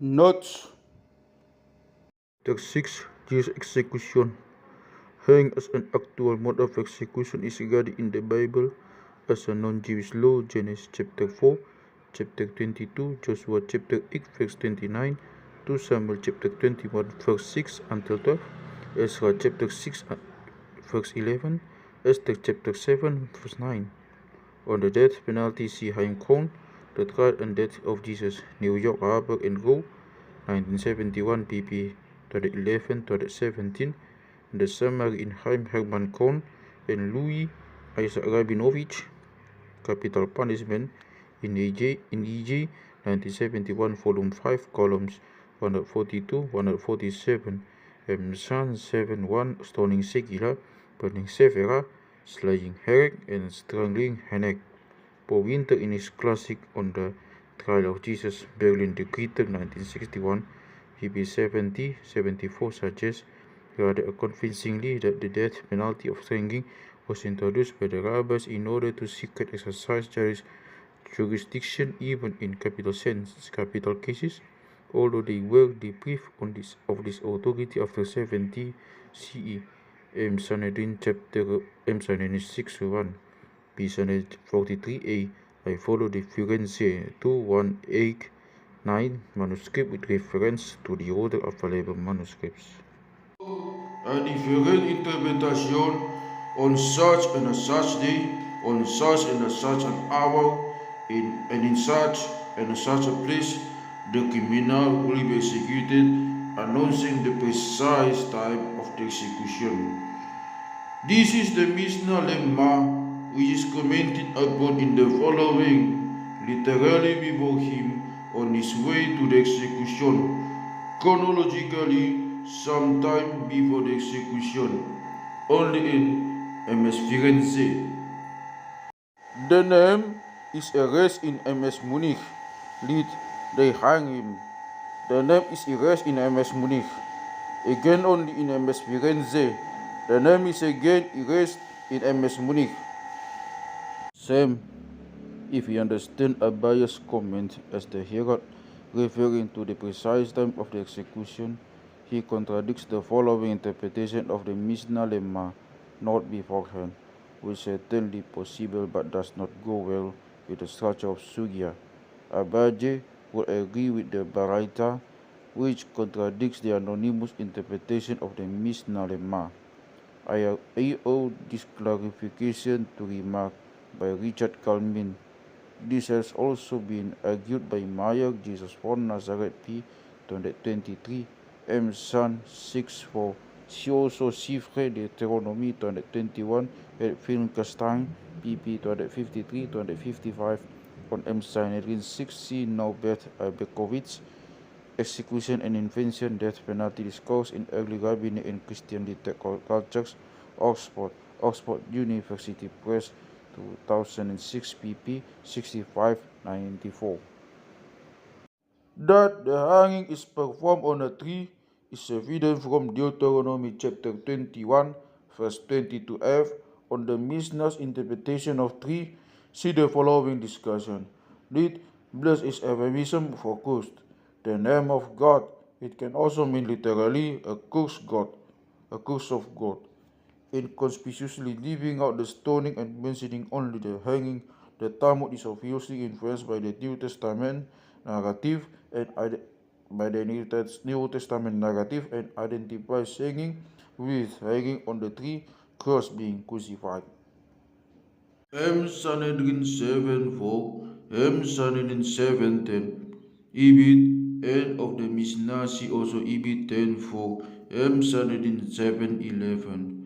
Notes. Chapter 6. Jesus' execution. Hanging as an actual mode of execution is regarded in the Bible as a non-Jewish law. Genesis chapter 4, chapter 22, Joshua chapter 8, verse 29, 2 Samuel chapter 21, verse 6 until 12, Ezra chapter 6, verse 11, Esther chapter 7, verse 9. On the death penalty, see Haim Kron, The Trial and Death of Jesus, New York, Harper and Row, 1971, pp. 11 to 17. The summary in Haim Herman Kron and Louis Isaac Rabinovich, Capital Punishment in EJ, 1971, volume 5, columns 142, 147, San 71, stoning Segila, burning Schäfer, slaying heretic, and strangling heretic. Paul Winter in his classic on the trial of Jesus, Berlin the Greater, 1961, pp. 70-74 suggests rather convincingly that the death penalty of hanging was introduced by the rabbis in order to secret exercise jurisdiction even in capital cases, although they were deprived of this authority after 70 CE. M. Sanhedrin chapter M. Sanhedrin 6:1, P. Sanhedrin 43a. I follow the Firenze 2189 manuscript with reference to the order of available manuscripts. A different interpretation on such and a such day, on such and a such an hour, and in such and such a place, the criminal will be executed, announcing the precise time of the execution. This is the mishnah lemma, which is commented upon in the following, literally before him on his way to the execution, chronologically sometime before the execution, only in MS Firenze. The name is erased in MS Munich. Lead, they hang him. The name is erased in MS Munich. Again only in MS Firenze. The name is again erased in MS Munich. Same, if you understand a biased comment as the herald referring to the precise time of the execution, he contradicts the following interpretation of the mishnah lemma, not beforehand, which is certainly possible but does not go well with the structure of sugya. Abaje would agree with the Baraita, which contradicts the anonymous interpretation of the mishnah lemma. I owe this clarification to remark by Richard Kalmin. This has also been argued by Mayer, Jesus von Nazareth P. 223, M. San 6-4. See also Chiffre Deuteronomy 221 at Finkelstein, pp. 253-255, on M. Sanhedrin 6c. Norbert Bekowitz, Execution and Invention, Death Penalty Discourse in Early Rabbinic and Christian Cultures, Oxford University Press, 2006, pp. 65-94. That the hanging is performed on a tree is evident from Deuteronomy chapter 21, verse 22f. On the Mishnah's interpretation of tree, see the following discussion. Lead, blessed is euphemism for cursed. The name of God, it can also mean literally a curse God, a curse of God. Inconspicuously leaving out the stoning and mentioning only the hanging, the Talmud is obviously influenced by the New Testament narrative and identifies hanging with hanging on the tree, Christ being crucified. M. Sanhedrin 7:4, M. Sanhedrin 7:10, ibid, end of the Mishnah, see also ibid 10:4, M. Sanhedrin 7:11.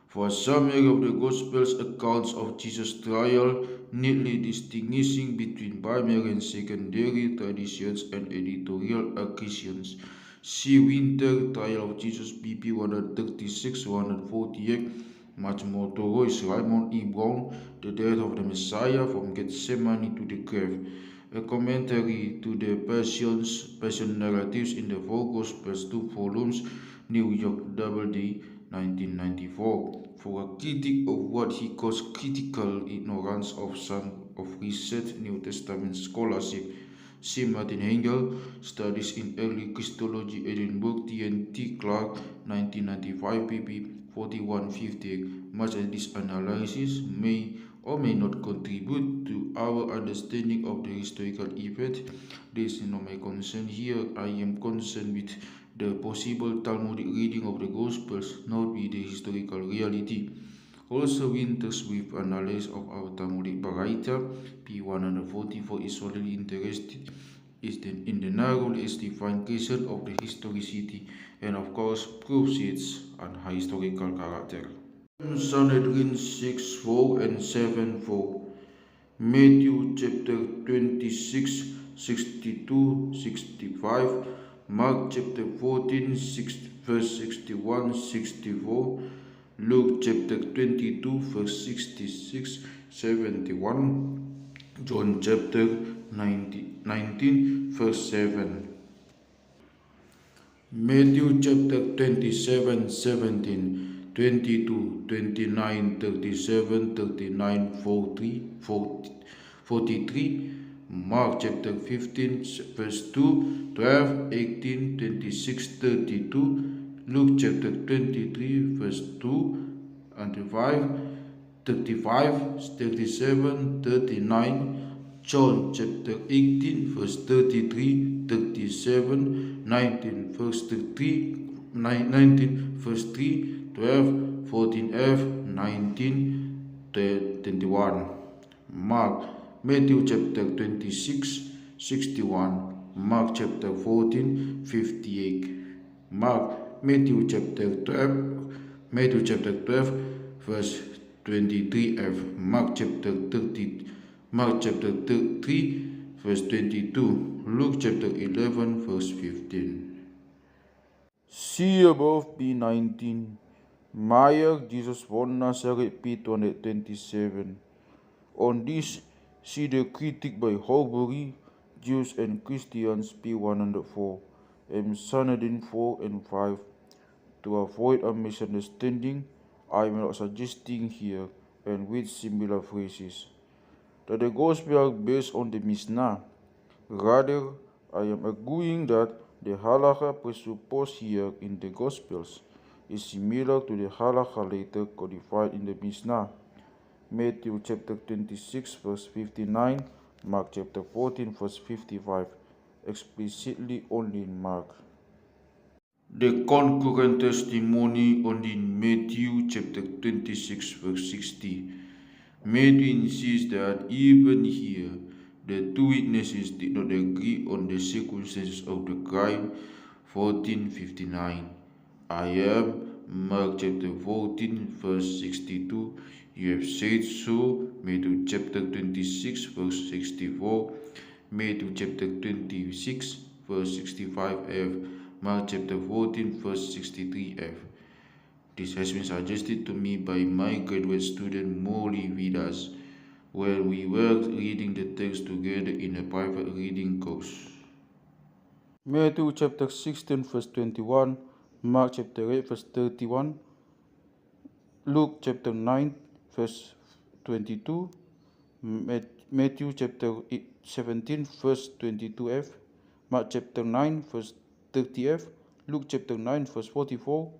For a summary of the Gospel's accounts of Jesus' trial, neatly distinguishing between primary and secondary traditions and editorial accusation, see Winter, Trial of Jesus, pp. 136-148. Much more thorough is Raymond E. Brown, The Death of the Messiah from Gethsemane to the Grave, a commentary to the Passion narratives in the four Gospels, 2 volumes, New York, Doubleday, 1994, for a critique of what he calls critical ignorance of some of recent New Testament scholarship. C. Martin Hengel, Studies in Early Christology, Edinburgh, T&T Clark, 1995, pp. 4158. Much of this analysis may or may not contribute to our understanding of the historical event. This is not my concern here. I am concerned with the possible Talmudic reading of the Gospels, not with the historical reality. Also, Winters with analysis of our Talmudic Baraita, p. 144, is solely interested in the narrowly defined question of the historicity and of course proves its historical character. Sanhedrin 6:4 and 7:4. Matthew chapter 26, 62, 65. Mark chapter 14, verse 61, 64. Luke chapter 22, verse 66, 71. John chapter 19, verse 7. Matthew chapter 27, 17. 22, 29, 37, 39, 43. Mark chapter 15, verse 2, 12, 18, 26, 32. Luke chapter 23, verse 2 and 5, 35, 37, 39. John chapter 18, verse 33, 37, 19, verse 3, 19, verse 3, 12, 14f, 19, 21. Matthew chapter 26, 61. Mark chapter 14, 58. Matthew chapter 12, verse 23f. Mark chapter 3, verse 22. Luke chapter 11, verse 15. See above B19. Meyer, Jesus von Nazareth, p. 227. On this, see the critic by Horbury, Jews and Christians, p. 104, and Sanhedrin 4 and 5. To avoid a misunderstanding, I am not suggesting here, and with similar phrases, that the Gospels are based on the mishnah. Rather, I am arguing that the halakha presupposed here in the Gospels is similar to the halakha later codified in the mishnah. Matthew chapter 26, verse 59, Mark chapter 14, verse 55, explicitly only in Mark. The concurrent testimony on in Matthew chapter 26, verse 60. Matthew insists that even here, the two witnesses did not agree on the circumstances of the crime. 1459. I am Mark chapter 14, verse 62. You have said so. Matthew chapter 26, verse 64. Matthew chapter 26, verse 65f. Mark chapter 14, verse 63f. This has been suggested to me by my graduate student Molly Vidas when we were reading the text together in a private reading course. Matthew chapter 16, verse 21, Mark chapter 8, verse 31, Luke chapter 9, verse 22, Matthew chapter 17, verse 22f, Mark chapter 9, verse 30f, Luke chapter 9, verse 44,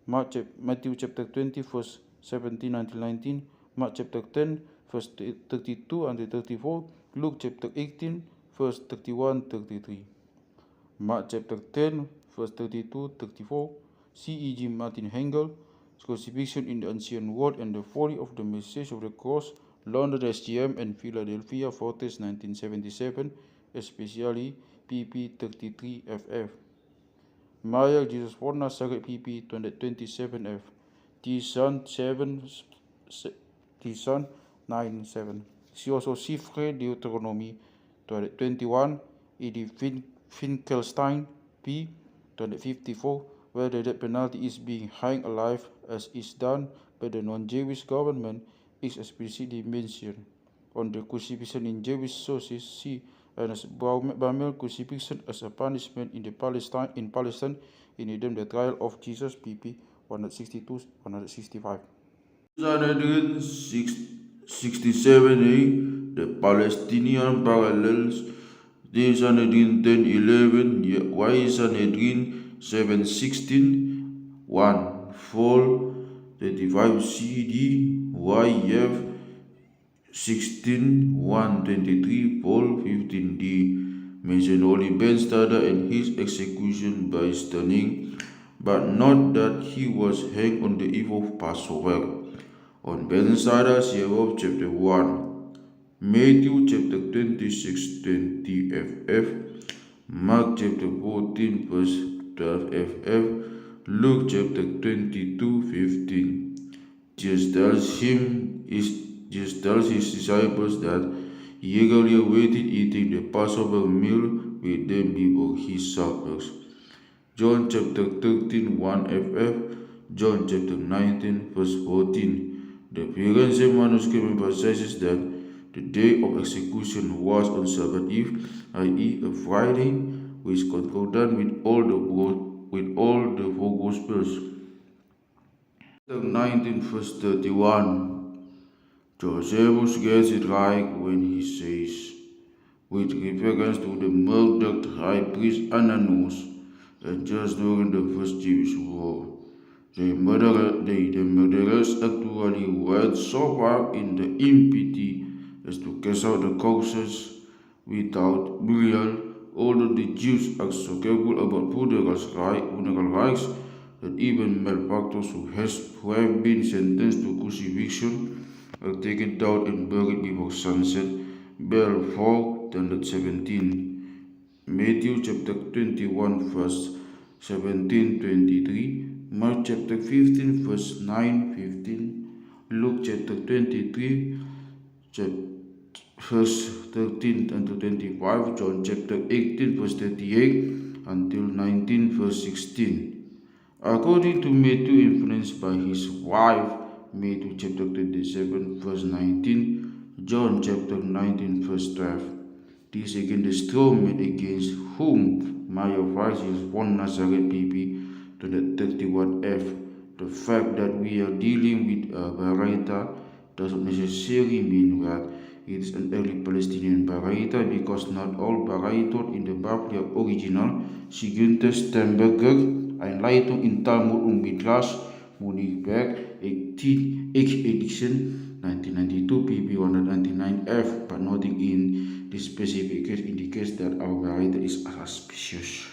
Matthew chapter 20, verse 17 until 19, Mark chapter 10, verse 32 until 34, Luke chapter 18, verse 31, 33. Mark chapter 10, verse 32, 34, C.E.G. Martin Hengel, Crucifixion in the Ancient World and the Folly of the Message of the Cross, London SGM and Philadelphia Fortes 1977, especially pp. 33 ff. Meyer, Jesus von Nazareth, pp. 227f. T-Sun 9 7. See also Schäfer, Deuteronomy 21, E.D. Finkelstein, p. 254, where the death penalty is being hanged alive as is done by the non-Jewish government is explicitly mentioned. On the crucifixion in Jewish sources, see Ernest Baumel crucifixion as a punishment in Palestine in the trial of Jesus, pp. 162-165. Sanhedrin 67a, the Palestinian parallels D. Sanhedrin 10:11, Y. Sanhedrin 7:16, 1. Fall 35 CE, Y. F 16, 123, Paul 15D. Mention only Ben Stada and his execution by stoning, but not that he was hanged on the eve of Passover. On Ben Stada, Sirach chapter 1, Matthew chapter 26, 20 FF, Mark chapter 14, verse 12 FF, Luke chapter 22, 15. Jesus tells his disciples that he eagerly awaited eating the Passover meal with them before his suffers. John chapter 13, 1 FF, John chapter 19, verse 14. The Firenze manuscript emphasizes that the day of execution was on Sabbath Eve, i.e. a Friday, which is concordant with all the four Gospels. Chapter 19, verse 31. Josephus gets it right when he says, with reference to the murdered high priest Ananias, and just during the first Jewish war, the murderers actually went so far in the impiety as to cast out the corpses without burial, although the Jews are so careful about funeral rites that even malefactors who have been sentenced to crucifixion are taken down and buried before sunset. Bell 4:17. Matthew chapter 21, verse 17-23. Mark chapter 15, verse 9-15. Luke chapter 23, verse 13 and to 25. John chapter 18, verse 38 until 19, verse 16. According to Matthew, influenced by his wife, Matthew chapter 27, verse 19, John chapter 19, verse 12. This again the straw man against whom Matthias 1 Nazareth PP to the 31F. The fact that we are dealing with a Baraita does not necessarily mean that it is an early Palestinian Baraita, because not all Baraitot in the Bavli are original. Sie Günther Stemberger, Einleitung in Talmud und Midrash, Munich-Berg, 18th edition, 1992, pp. 199F, but nothing in this specific case indicates that our Baraita is suspicious.